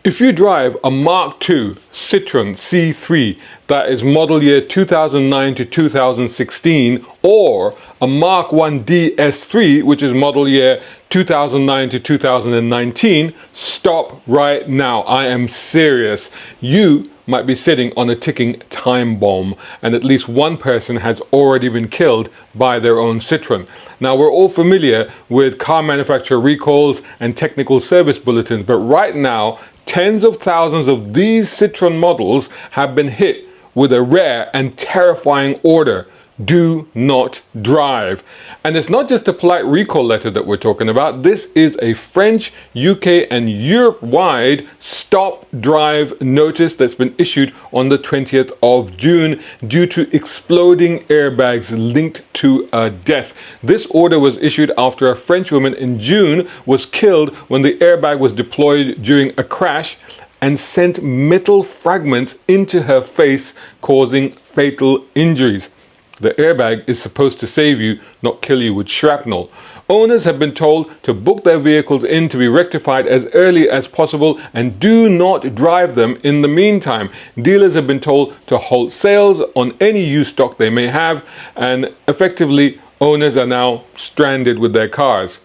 If you drive a Mark II Citroen C3 that is model year 2009 to 2016, or a Mark I DS3 which is model year 2009 to 2019, stop right now. I am serious. You might be sitting on a ticking time bomb, and at least one person has already been killed by their own Citroen. Now, we're all familiar with car manufacturer recalls and technical service bulletins, but right now tens of thousands of these Citroen models have been hit with a rare and terrifying order: do not drive. And it's not just a polite recall letter that we're talking about. This is a French, UK and Europe-wide stop drive notice that's been issued on the 20th of June due to exploding airbags linked to a death. This order was issued after a French woman in June was killed when the airbag was deployed during a crash and sent metal fragments into her face, causing fatal injuries. The airbag is supposed to save you, not kill you with shrapnel. Owners have been told to book their vehicles in to be rectified as early as possible and do not drive them in the meantime. Dealers have been told to halt sales on any used stock they may have, and effectively owners are now stranded with their cars.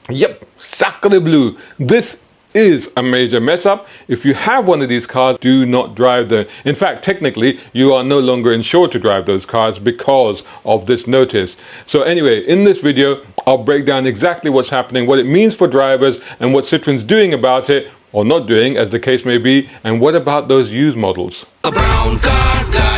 Yep, sacre bleu. This is a major mess up. If you have one of these cars, do not drive them. In fact, technically, you are no longer insured to drive those cars because of this notice. So anyway, in this video, I'll break down exactly what's happening, what it means for drivers, and what Citroen's doing about it, or not doing, as the case may be, and what about those used models. A brown car guy.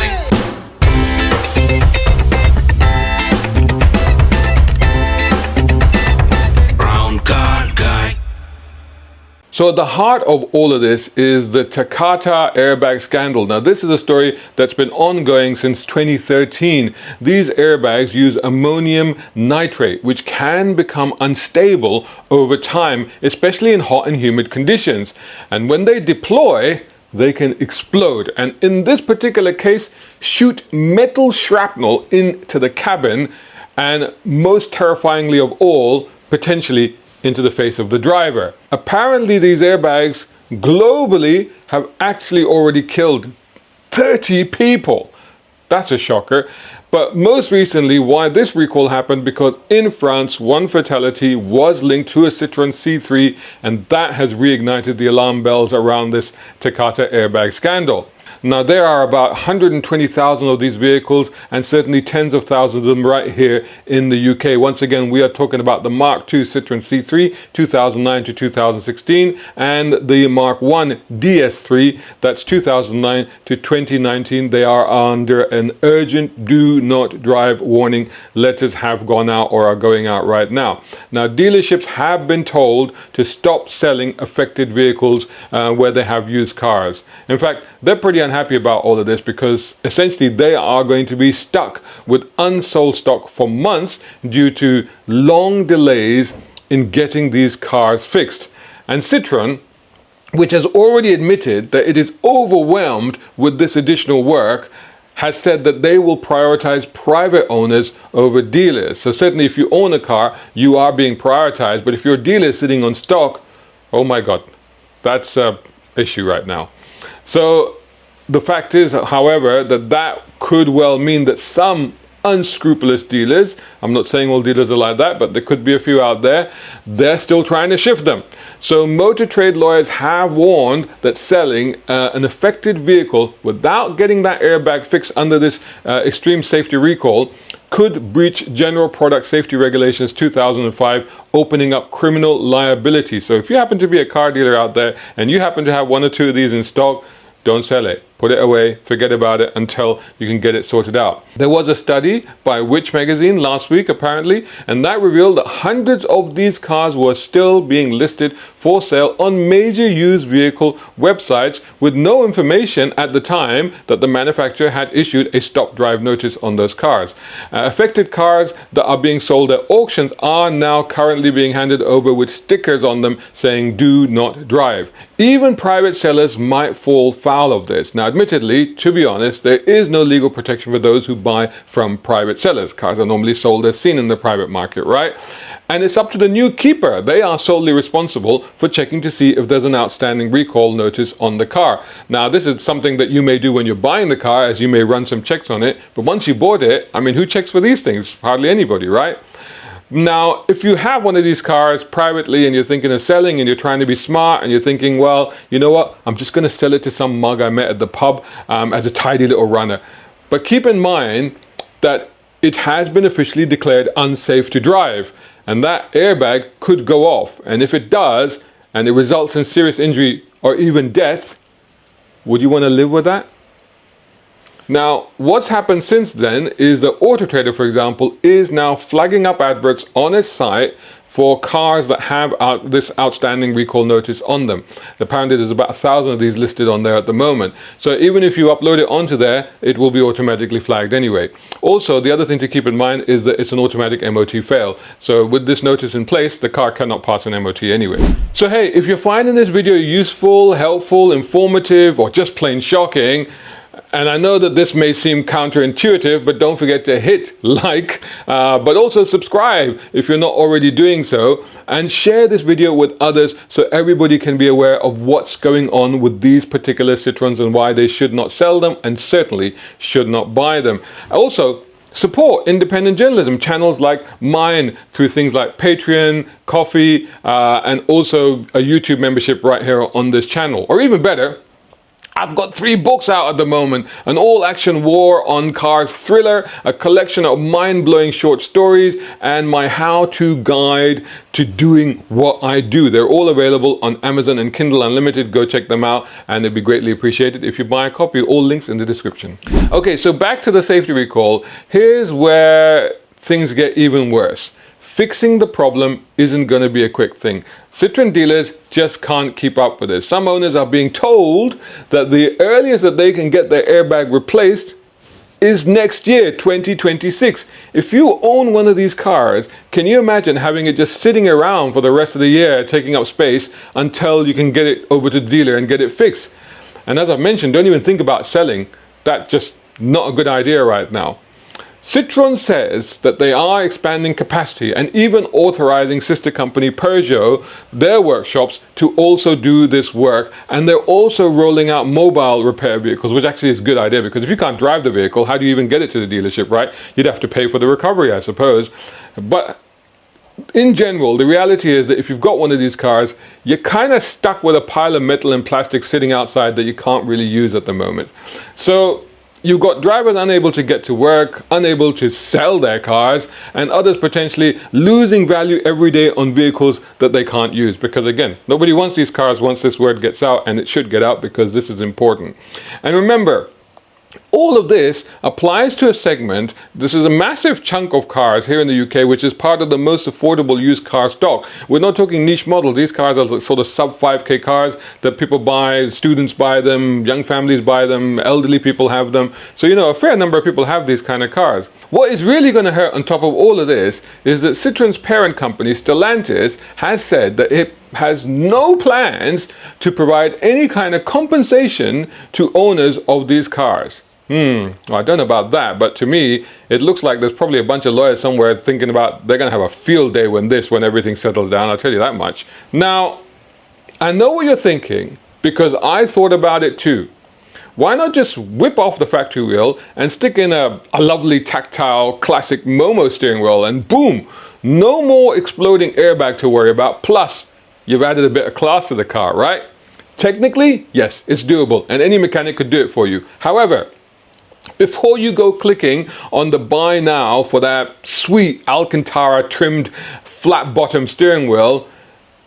So at the heart of all of this is the Takata airbag scandal. Now, this is a story that's been ongoing since 2013. These airbags use ammonium nitrate, which can become unstable over time, especially in hot and humid conditions. And when they deploy, they can explode. And in this particular case, shoot metal shrapnel into the cabin, and most terrifyingly of all, potentially into the face of the driver. Apparently, these airbags globally have actually already killed 30 people. That's a shocker. But most recently, why this recall happened, because in France, one fatality was linked to a Citroen C3, and that has reignited the alarm bells around this Takata airbag scandal. Now, there are about 120,000 of these vehicles, and certainly tens of thousands of them right here in the UK. Once again, we are talking about the Mark II Citroen C3, 2009 to 2016, and the Mark I DS3, that's 2009 to 2019. They are under an urgent do not drive warning. Letters have gone out or are going out right now. Now, dealerships have been told to stop selling affected vehicles where they have used cars. In fact, they're pretty unhappy about all of this, because essentially they are going to be stuck with unsold stock for months due to long delays in getting these cars fixed. And Citroen, which has already admitted that it is overwhelmed with this additional work, has said that they will prioritize private owners over dealers. So certainly if you own a car, you are being prioritized, but if your dealer is sitting on stock, oh my God, that's an issue right now. So the fact is, however, that could well mean that some unscrupulous dealers, I'm not saying all dealers are like that, but there could be a few out there, they're still trying to shift them. So motor trade lawyers have warned that selling an affected vehicle without getting that airbag fixed under this extreme safety recall could breach General Product Safety Regulations 2005, opening up criminal liability. So if you happen to be a car dealer out there and you happen to have one or two of these in stock, don't sell it. Put it away, forget about it until you can get it sorted out. There was a study by Which magazine last week, apparently, and that revealed that hundreds of these cars were still being listed for sale on major used vehicle websites with no information at the time that the manufacturer had issued a stop drive notice on those cars. Affected cars that are being sold at auctions are now currently being handed over with stickers on them saying do not drive. Even private sellers might fall foul of this. Now, Now, admittedly, to be honest, there is no legal protection for those who buy from private sellers. Cars are normally sold as seen in the private market, right? And it's up to the new keeper. They are solely responsible for checking to see if there's an outstanding recall notice on the car. Now, this is something that you may do when you're buying the car, as you may run some checks on it. But once you bought it, I mean, who checks for these things? Hardly anybody, right? Now, if you have one of these cars privately and you're thinking of selling and you're trying to be smart and you're thinking, well, you know what, I'm just going to sell it to some mug I met at the pub as a tidy little runner. But keep in mind that it has been officially declared unsafe to drive, and that airbag could go off. And if it does, and it results in serious injury or even death, would you want to live with that? Now, what's happened since then is that Auto Trader, for example, is now flagging up adverts on its site for cars that have this outstanding recall notice on them. Apparently there's about 1,000 of these listed on there at the moment. So even if you upload it onto there, it will be automatically flagged anyway. Also, the other thing to keep in mind is that it's an automatic MOT fail. So with this notice in place, the car cannot pass an MOT anyway. So hey, if you're finding this video useful, helpful, informative, or just plain shocking, and I know that this may seem counterintuitive, but don't forget to hit like, but also subscribe if you're not already doing so, and share this video with others so everybody can be aware of what's going on with these particular Citroens and why they should not sell them and certainly should not buy them. Also, support independent journalism channels like mine through things like Patreon, Coffee, and also a YouTube membership right here on this channel. Or even better, I've got 3 books out at the moment: an all-action war on cars thriller, a collection of mind-blowing short stories, and my how-to guide to doing what I do. They're all available on Amazon and Kindle Unlimited. Go check them out, and it'd be greatly appreciated if you buy a copy. All links in the description. Okay, so back to the safety recall. Here's where things get even worse. Fixing the problem isn't going to be a quick thing. Citroen dealers just can't keep up with it. Some owners are being told that the earliest that they can get their airbag replaced is next year, 2026. If you own one of these cars, can you imagine having it just sitting around for the rest of the year, taking up space until you can get it over to the dealer and get it fixed? And as I've mentioned, don't even think about selling. That's just not a good idea right now. Citroen says that they are expanding capacity and even authorizing sister company Peugeot, their workshops, to also do this work. And they're also rolling out mobile repair vehicles, which actually is a good idea, because if you can't drive the vehicle, how do you even get it to the dealership, right? You'd have to pay for the recovery, I suppose. But in general, the reality is that if you've got one of these cars, you're kind of stuck with a pile of metal and plastic sitting outside that you can't really use at the moment. So you've got drivers unable to get to work, unable to sell their cars, and others potentially losing value every day on vehicles that they can't use. Because again, nobody wants these cars once this word gets out, and it should get out because this is important. And remember, all of this applies to a segment. This is a massive chunk of cars here in the UK, which is part of the most affordable used car stock. We're not talking niche models. These cars are sort of sub 5k cars that people buy, students buy them, young families buy them, elderly people have them. So, you know, a fair number of people have these kind of cars. What is really going to hurt on top of all of this is that Citroen's parent company, Stellantis, has said that it has no plans to provide any kind of compensation to owners of these cars. Well, I don't know about that, but to me, it looks like there's probably a bunch of lawyers somewhere thinking about they're going to have a field day when everything settles down. I'll tell you that much. Now, I know what you're thinking, because I thought about it too. Why not just whip off the factory wheel and stick in a lovely tactile classic Momo steering wheel, and boom, no more exploding airbag to worry about, plus you've added a bit of class to the car, right? Technically, yes, it's doable, and any mechanic could do it for you. However, before you go clicking on the buy now for that sweet Alcantara trimmed flat bottom steering wheel,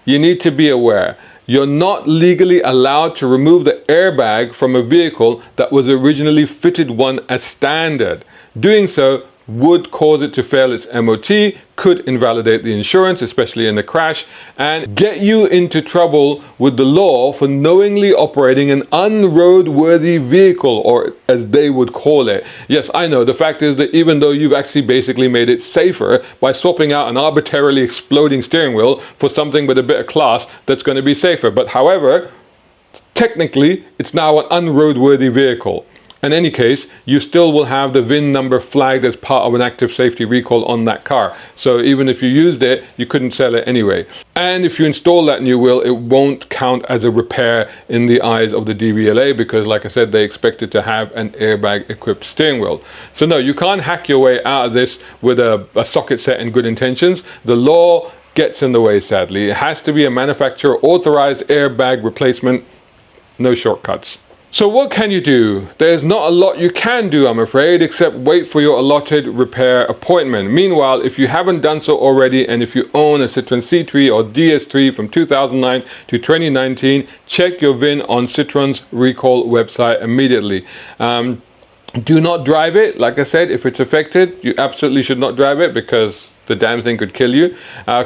you need to be aware. You're not legally allowed to remove the airbag from a vehicle that was originally fitted one as standard. Doing so would cause it to fail its MOT, could invalidate the insurance, especially in a crash, and get you into trouble with the law for knowingly operating an unroadworthy vehicle, or as they would call it. Yes, I know, the fact is that even though you've actually basically made it safer by swapping out an arbitrarily exploding steering wheel for something with a bit of class that's going to be safer, but however, technically it's now an unroadworthy vehicle. In any case, you still will have the VIN number flagged as part of an active safety recall on that car. So even if you used it, you couldn't sell it anyway. And if you install that new wheel, it won't count as a repair in the eyes of the DVLA because, like I said, they expect it to have an airbag equipped steering wheel. So no, you can't hack your way out of this with a socket set and good intentions. The law gets in the way, sadly. It has to be a manufacturer authorized airbag replacement. No shortcuts. So what can you do? There's not a lot you can do, I'm afraid, except wait for your allotted repair appointment. Meanwhile, if you haven't done so already, and if you own a Citroen C3 or DS3 from 2009 to 2019, check your VIN on Citroen's recall website immediately. Do not drive it. Like I said, if it's affected, you absolutely should not drive it because the damn thing could kill you.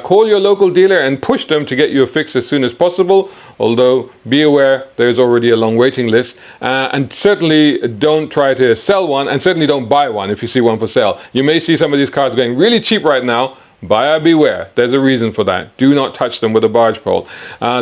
Call your local dealer and push them to get you a fix as soon as possible, although be aware there's already a long waiting list. And certainly don't try to sell one, and certainly don't buy one if you see one for sale. You may see some of these cars going really cheap right now. Buyer beware. There's a reason for that. Do not touch them with a barge pole.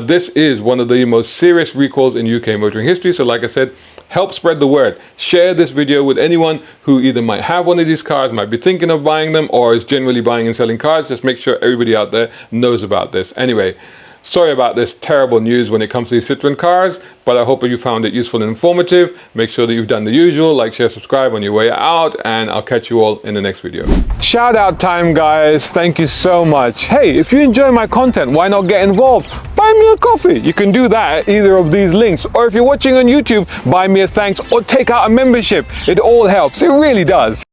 This is one of the most serious recalls in UK motoring history, so like I said, help spread the word. Share this video with anyone who either might have one of these cars, might be thinking of buying them, or is generally buying and selling cars. Just make sure everybody out there knows about this. Anyway, sorry about this terrible news when it comes to these Citroen cars, but I hope you found it useful and informative. Make sure that you've done the usual, like, share, subscribe on your way out, and I'll catch you all in the next video. Shout out time, guys. Thank you so much. Hey, if you enjoy my content, why not get involved? Buy me a coffee. You can do that at either of these links, or if you're watching on YouTube, buy me a thanks or take out a membership. It all helps. It really does.